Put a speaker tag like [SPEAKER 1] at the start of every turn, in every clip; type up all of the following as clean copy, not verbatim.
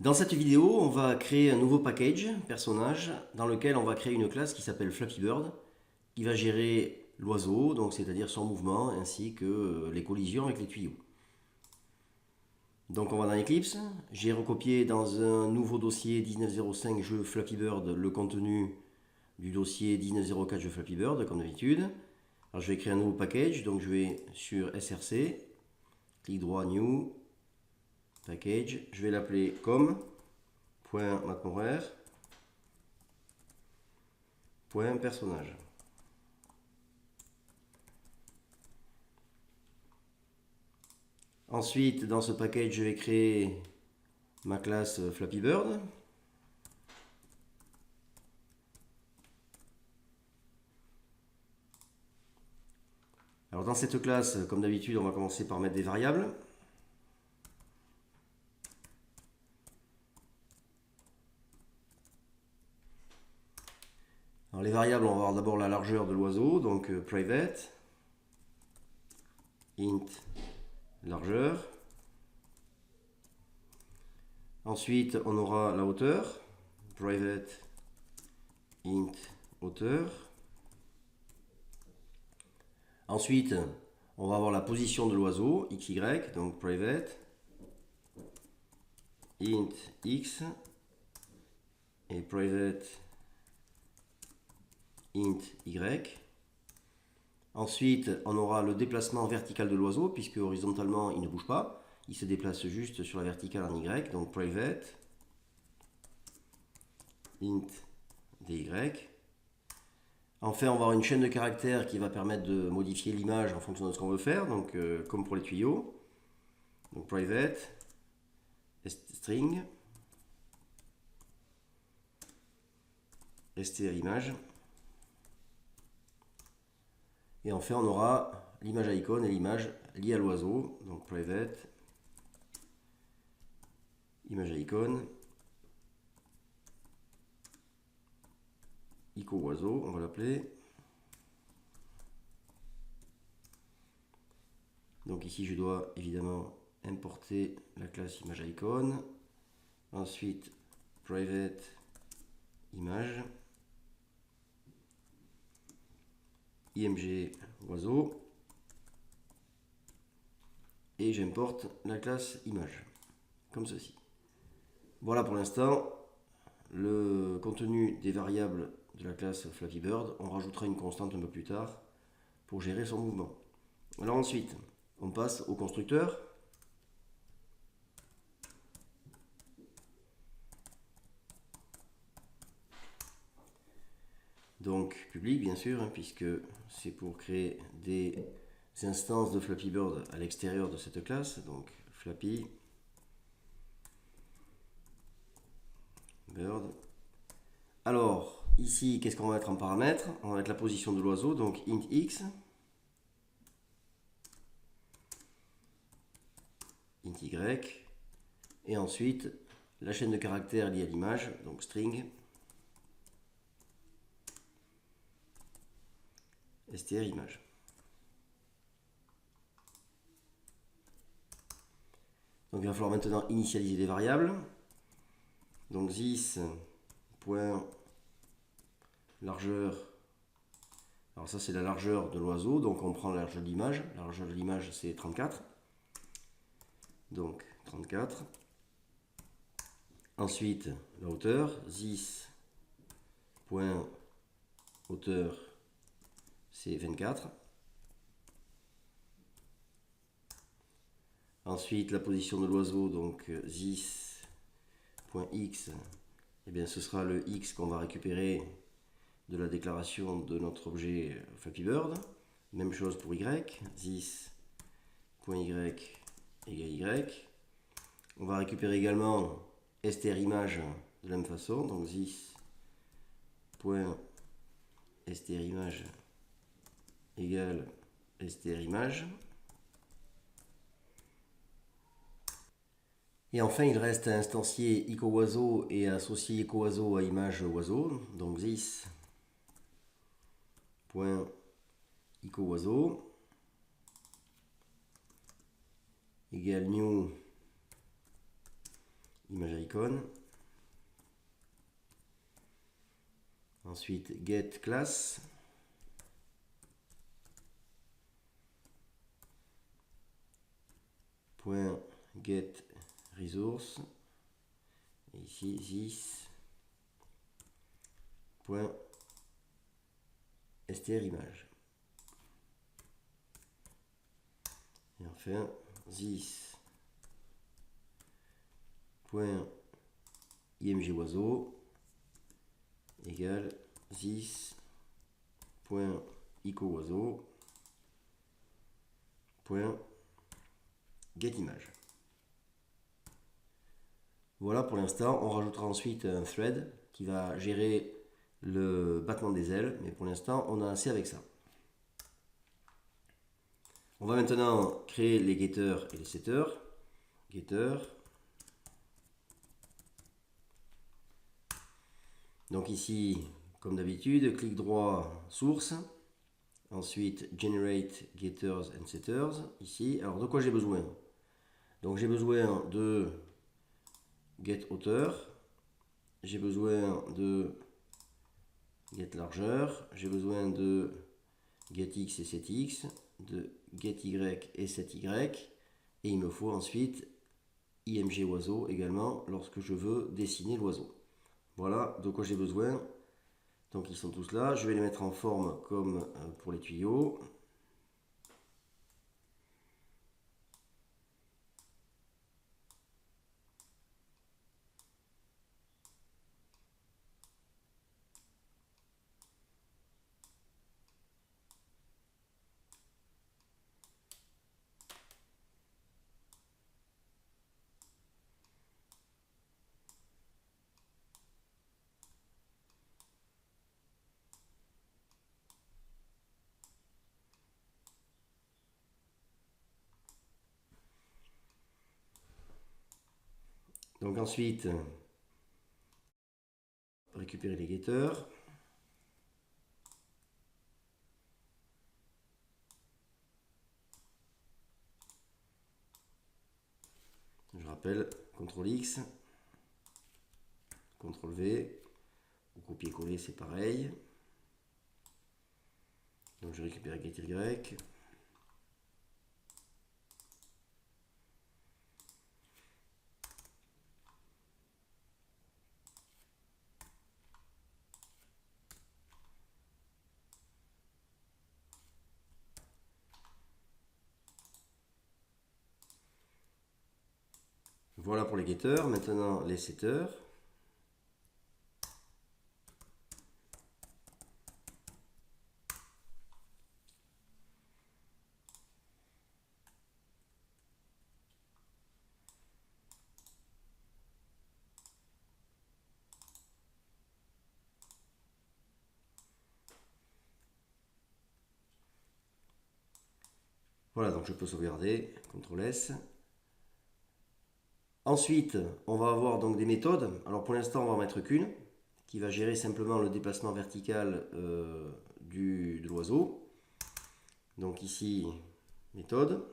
[SPEAKER 1] Dans cette vidéo, on va créer un nouveau package, personnage, dans lequel on va créer une classe qui s'appelle Flappy Bird, qui va gérer l'oiseau, donc c'est-à-dire son mouvement, ainsi que les collisions avec les tuyaux. Donc on va dans Eclipse, j'ai recopié dans un nouveau dossier 1905 jeu Flappy Bird le contenu du dossier 1904 jeu Flappy Bird, comme d'habitude. Alors je vais créer un nouveau package, donc je vais sur SRC, clic droit, New, Package, je vais l'appeler com.matmorère. Personnage. Ensuite, dans ce package, je vais créer ma classe Flappy Bird. Alors dans cette classe, comme d'habitude, on va commencer par mettre des variables. Alors les variables, on va avoir d'abord la largeur de l'oiseau, donc private, int largeur. Ensuite, on aura la hauteur, private, int hauteur. Ensuite, on va avoir la position de l'oiseau, xy, donc private, int x, et private, int y. Ensuite, on aura le déplacement vertical de l'oiseau, puisque horizontalement, il ne bouge pas. Il se déplace juste sur la verticale en y, donc private, int dy. Enfin, on va avoir une chaîne de caractères qui va permettre de modifier l'image en fonction de ce qu'on veut faire, donc comme pour les tuyaux. Donc private, string, str image. Et enfin, on aura l'image icône et l'image liée à l'oiseau. Donc private, image icône, ico oiseau, on va l'appeler. Donc ici, je dois évidemment importer la classe image icône. Ensuite, private image, img oiseau, et j'importe la classe image, comme ceci. Voilà pour l'instant le contenu des variables de la classe Flappy Bird. On rajoutera une constante un peu plus tard pour gérer son mouvement. Alors ensuite, on passe au constructeur. Donc public bien sûr, puisque c'est pour créer des instances de Flappy Bird à l'extérieur de cette classe. Donc Flappy Bird. Alors ici, qu'est-ce qu'on va mettre en paramètre? On va mettre la position de l'oiseau, donc int x, int y, et ensuite la chaîne de caractères liée à l'image, donc string, str image. Donc il va falloir maintenant initialiser les variables. Donc this point largeur. Alors ça c'est la largeur de l'oiseau, donc on prend la largeur de l'image. La largeur de l'image c'est 34. Donc 34. Ensuite la hauteur, this point hauteur c'est 24. Ensuite la position de l'oiseau, donc this point x, eh bien ce sera le x qu'on va récupérer de la déclaration de notre objet Flappy Bird. Même chose pour y, this.y égale y. On va récupérer également str image de la même façon, donc this.str image égale str image. Et enfin, il reste à instancier ico oiseau et à associer ico oiseau à image oiseau, donc this.ico oiseau égale new image icon. Ensuite, get class. Point get resource. Et ici, this. Point str image. Et enfin, this. Point img oiseau égale this point ico oiseau point get image. Voilà pour l'instant. On rajoutera ensuite un thread qui va gérer le battement des ailes, mais pour l'instant on a assez avec ça. On va maintenant créer les getters et les setters. Getter. Donc ici, comme d'habitude, clic droit, source. Ensuite, generate getters and setters. Ici, alors de quoi j'ai besoin? Donc j'ai besoin de get hauteur. J'ai besoin de get largeur. J'ai besoin de get x et set x. De get y et set y. Et il me faut ensuite img oiseau également lorsque je veux dessiner l'oiseau. Voilà de quoi j'ai besoin. Donc ils sont tous là. Je vais les mettre en forme comme pour les tuyaux. Donc ensuite, récupérer les getters. Je rappelle, CTRL X, CTRL V, ou copier-coller c'est pareil. Donc je récupère GetY. Voilà pour les getters. Maintenant les setters. Voilà, donc je peux sauvegarder, CTRL S. Ensuite, on va avoir donc des méthodes. Alors pour l'instant, on va en mettre qu'une, qui va gérer simplement le déplacement vertical de l'oiseau. Donc ici, méthode.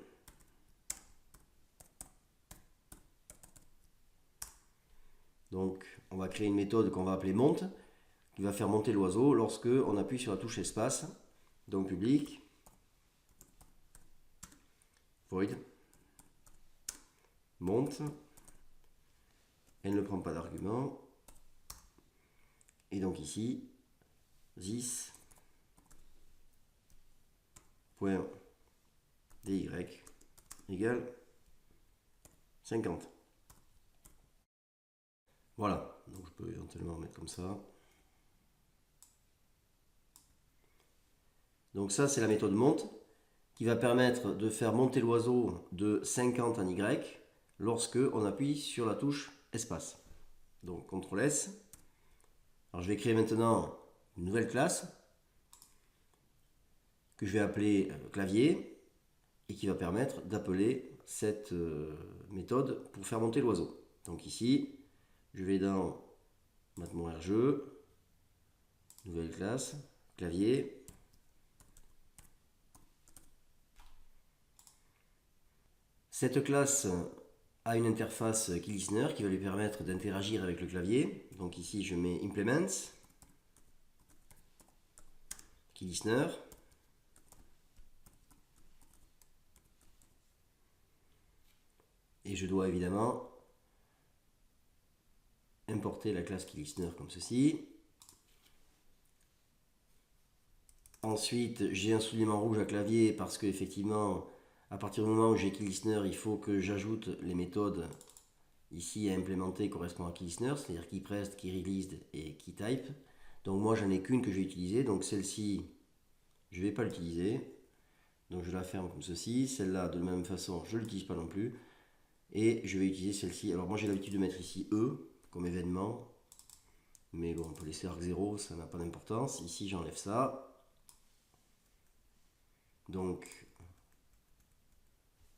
[SPEAKER 1] Donc on va créer une méthode qu'on va appeler monte, qui va faire monter l'oiseau lorsque on appuie sur la touche espace. Donc public, void, monte. Elle ne prend pas d'argument. Et donc ici, this point dy égale 50. Voilà, donc je peux éventuellement mettre comme ça. Donc ça, c'est la méthode monte qui va permettre de faire monter l'oiseau de 50 en Y lorsque on appuie sur la touche espace. Donc CTRL S. Alors je vais créer maintenant une nouvelle classe que je vais appeler clavier et qui va permettre d'appeler cette méthode pour faire monter l'oiseau. Donc ici, je vais dans maintenant RGE, nouvelle classe, clavier. Cette classe a une interface key listener qui va lui permettre d'interagir avec le clavier. Donc ici je mets implements, key listener. Et je dois évidemment importer la classe key listener comme ceci. Ensuite, j'ai un soulignement rouge à clavier parce que effectivement, à partir du moment où j'ai key listener, il faut que j'ajoute les méthodes ici à implémenter correspondant à key listener, c'est-à-dire keyPressed, keyReleased et keyType. Donc moi, j'en ai qu'une que je vais utiliser. Donc celle-ci, je ne vais pas l'utiliser. Donc je la ferme comme ceci. Celle-là, de la même façon, je ne l'utilise pas non plus. Et je vais utiliser celle-ci. Alors moi, j'ai l'habitude de mettre ici E comme événement. Mais bon, on peut laisser arc 0, ça n'a pas d'importance. Ici, j'enlève ça. Donc,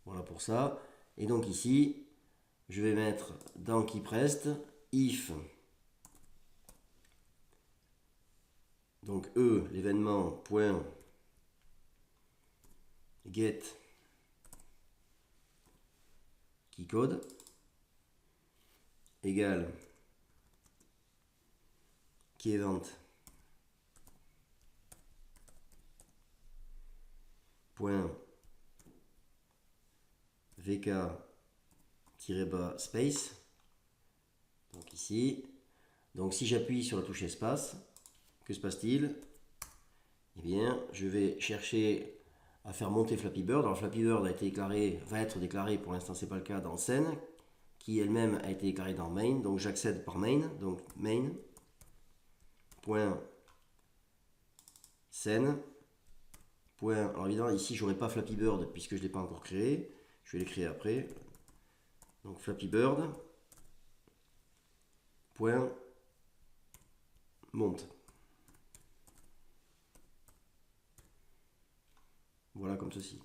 [SPEAKER 1] voilà pour ça. Et donc ici, je vais mettre dans keyPressed, if, donc E, l'événement, point, get, keycode, égale, keyEvent, point, vk-bas space, donc ici. Donc si j'appuie sur la touche espace, que se passe-t-il? Eh bien, je vais chercher à faire monter Flappy Bird. Alors Flappy Bird a été déclaré, va être déclaré, pour l'instant c'est pas le cas, dans scène, qui elle-même a été déclarée dans main. Donc j'accède par main, donc main, point, scène, point. Alors évidemment ici j'aurai pas Flappy Bird puisque je ne l'ai pas encore créé. Je vais les créer après. Donc Flappy Bird, point, monte. Voilà comme ceci.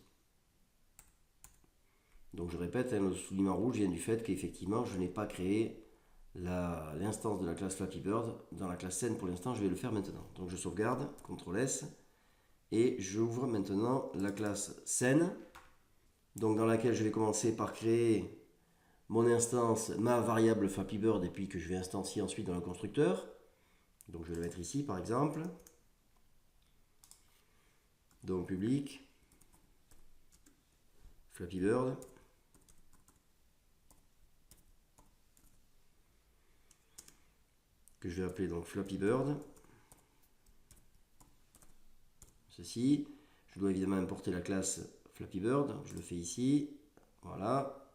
[SPEAKER 1] Donc je répète, le soulignement rouge vient du fait qu'effectivement je n'ai pas créé l'instance de la classe Flappy Bird dans la classe scène pour l'instant. Je vais le faire maintenant. Donc je sauvegarde, CTRL S, et j'ouvre maintenant la classe scène, donc dans laquelle je vais commencer par créer mon instance, ma variable Flappy Bird, et puis que je vais instancier ensuite dans le constructeur. Donc je vais le mettre ici par exemple. Donc public, Flappy Bird. Que je vais appeler donc Flappy Bird. Ceci. Je dois évidemment importer la classe Flappy Bird. Je le fais ici. Voilà.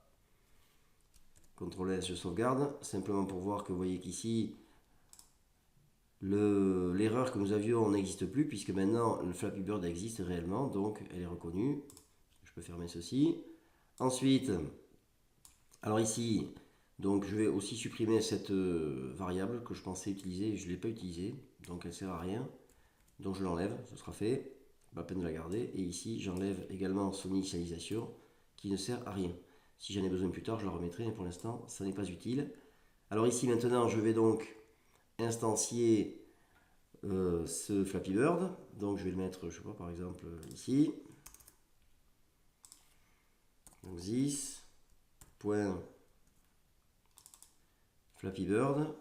[SPEAKER 1] CTRL S, je sauvegarde. Simplement pour voir que vous voyez qu'ici, l'erreur que nous avions n'existe plus, puisque maintenant le Flappy Bird existe réellement, donc elle est reconnue. Je peux fermer ceci. Ensuite, alors ici, donc je vais aussi supprimer cette variable que je pensais utiliser, je ne l'ai pas utilisée, donc elle ne sert à rien. Donc je l'enlève, ce sera fait, pas la peine de la garder. Et ici, j'enlève également son initialisation, qui ne sert à rien. Si j'en ai besoin plus tard, je la remettrai, mais pour l'instant, ça n'est pas utile. Alors ici, maintenant, je vais donc instancier ce Flappy Bird. Donc je vais le mettre, je sais pas, par exemple, ici. Donc this, point, Flappy Bird,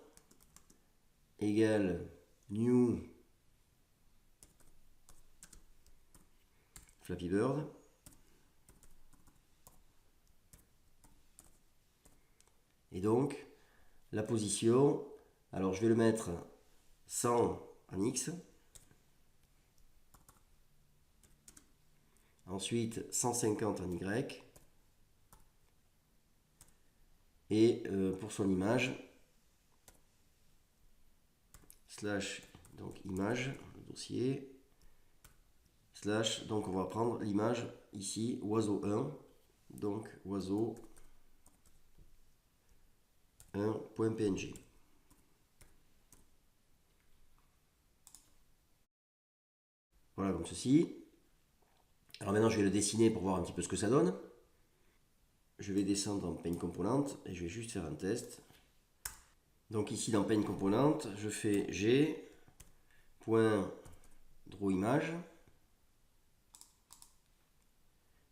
[SPEAKER 1] égale new Flappy Bird. Et donc, la position, alors je vais le mettre 100 en X. Ensuite, 150 en Y. Et pour son image, slash, donc image, le dossier, slash, donc on va prendre l'image ici, oiseau 1. Donc oiseau 1.png. Voilà, comme ceci. Alors maintenant, je vais le dessiner pour voir un petit peu ce que ça donne. Je vais descendre dans Paint Component et je vais juste faire un test. Donc ici, dans Paint Component, je fais G.drawImage.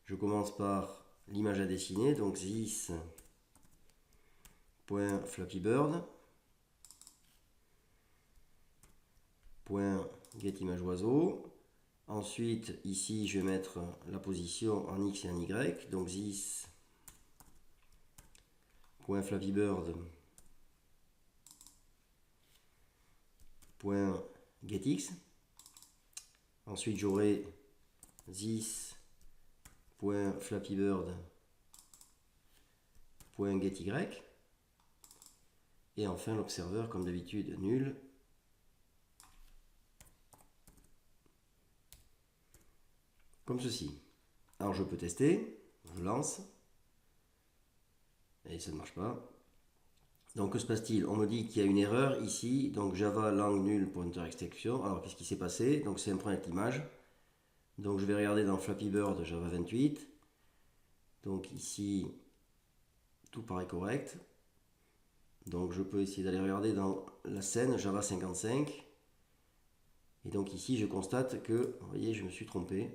[SPEAKER 1] Je commence par l'image à dessiner, donc this point Flappy Bird, point get image oiseau. Ensuite, ici, je vais mettre la position en X et en Y. Donc, this, point Flappy Bird, point get X. Ensuite, j'aurai this, point Flappy Bird, point get Y. Et enfin, l'observeur, comme d'habitude, nul. Comme ceci. Alors je peux tester, je lance, et ça ne marche pas. Donc que se passe-t-il? On me dit qu'il y a une erreur ici, donc Java lang nul pointer extension. Alors qu'est-ce qui s'est passé? Donc c'est un point d'image. Donc je vais regarder dans Flappy Bird Java 28. Donc ici, tout paraît correct. Donc je peux essayer d'aller regarder dans la scène Java 55. Et donc ici je constate que, vous voyez, je me suis trompé.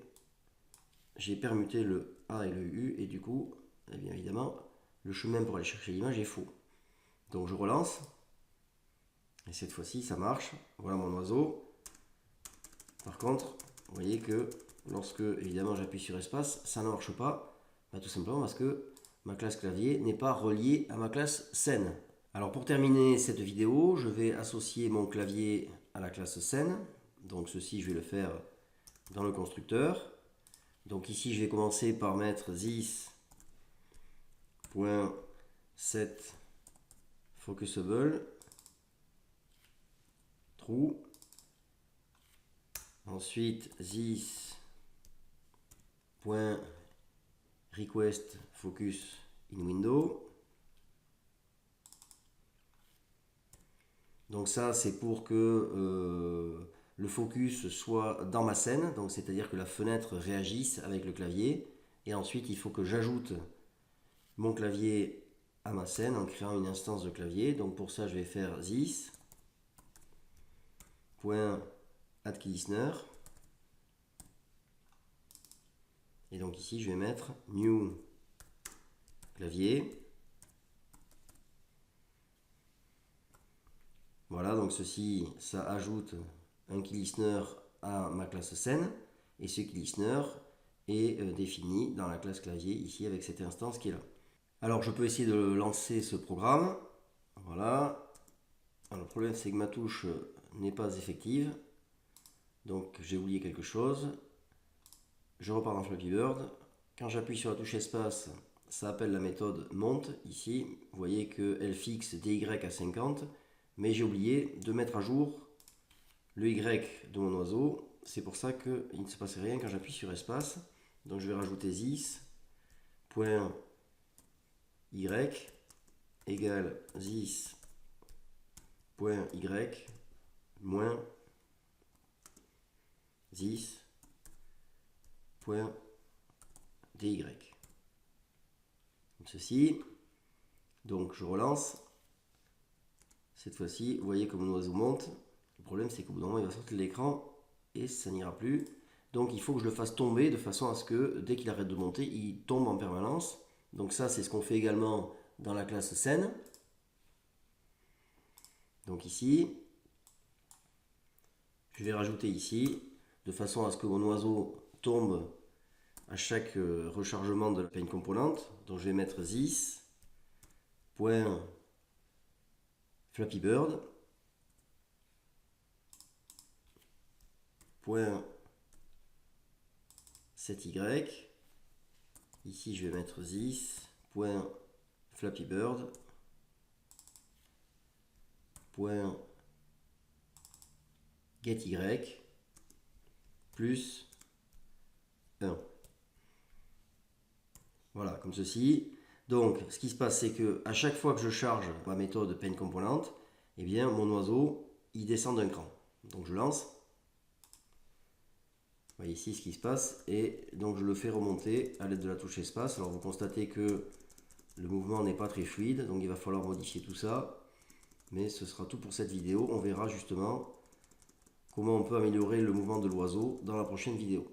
[SPEAKER 1] J'ai permuté le A et le U et du coup, eh bien évidemment, le chemin pour aller chercher l'image est faux. Donc je relance. Et cette fois-ci, ça marche. Voilà mon oiseau. Par contre, vous voyez que lorsque, évidemment, j'appuie sur espace, ça ne marche pas. Bah, tout simplement parce que ma classe clavier n'est pas reliée à ma classe scène. Alors pour terminer cette vidéo, je vais associer mon clavier à la classe scène. Donc ceci, je vais le faire dans le constructeur. Donc ici, je vais commencer par mettre this.set focusable true. Ensuite, this.request focus in window. Donc ça, c'est pour que le focus soit dans ma scène, donc c'est-à-dire que la fenêtre réagisse avec le clavier. Et ensuite, il faut que j'ajoute mon clavier à ma scène en créant une instance de clavier. Donc pour ça, je vais faire this.addKeyListener. Et donc ici, je vais mettre new clavier. Voilà, donc ceci, ça ajoute un keyListener à ma classe scène. Et ce keyListener est défini dans la classe clavier ici avec cette instance qui est là. Alors je peux essayer de lancer ce programme. Voilà. Alors, le problème c'est que ma touche n'est pas effective. Donc j'ai oublié quelque chose. Je repars dans Flappy Bird. Quand j'appuie sur la touche espace, ça appelle la méthode monte ici. Vous voyez qu'elle fixe dy à 50. Mais j'ai oublié de mettre à jour le y de mon oiseau. C'est pour ça qu'il ne se passe rien quand j'appuie sur espace. Donc je vais rajouter this.y égale this.y moins this.dy. Comme ceci. Donc je relance. Cette fois-ci, vous voyez que mon oiseau monte. Le problème, c'est qu'au bout d'un moment, il va sortir de l'écran et ça n'ira plus. Donc, il faut que je le fasse tomber de façon à ce que, dès qu'il arrête de monter, il tombe en permanence. Donc ça, c'est ce qu'on fait également dans la classe scène. Donc ici, je vais rajouter ici, de façon à ce que mon oiseau tombe à chaque rechargement de la paint component. Donc je vais mettre this.Flappy Bird .7y. Ici je vais mettre this.Flappy Bird .getY plus 1. Voilà, comme ceci. Donc, ce qui se passe, c'est que à chaque fois que je charge ma méthode paint component, eh bien, mon oiseau, il descend d'un cran. Donc, je lance. Vous voyez ici ce qui se passe. Et donc, je le fais remonter à l'aide de la touche espace. Alors, vous constatez que le mouvement n'est pas très fluide. Donc, il va falloir modifier tout ça. Mais ce sera tout pour cette vidéo. On verra justement comment on peut améliorer le mouvement de l'oiseau dans la prochaine vidéo.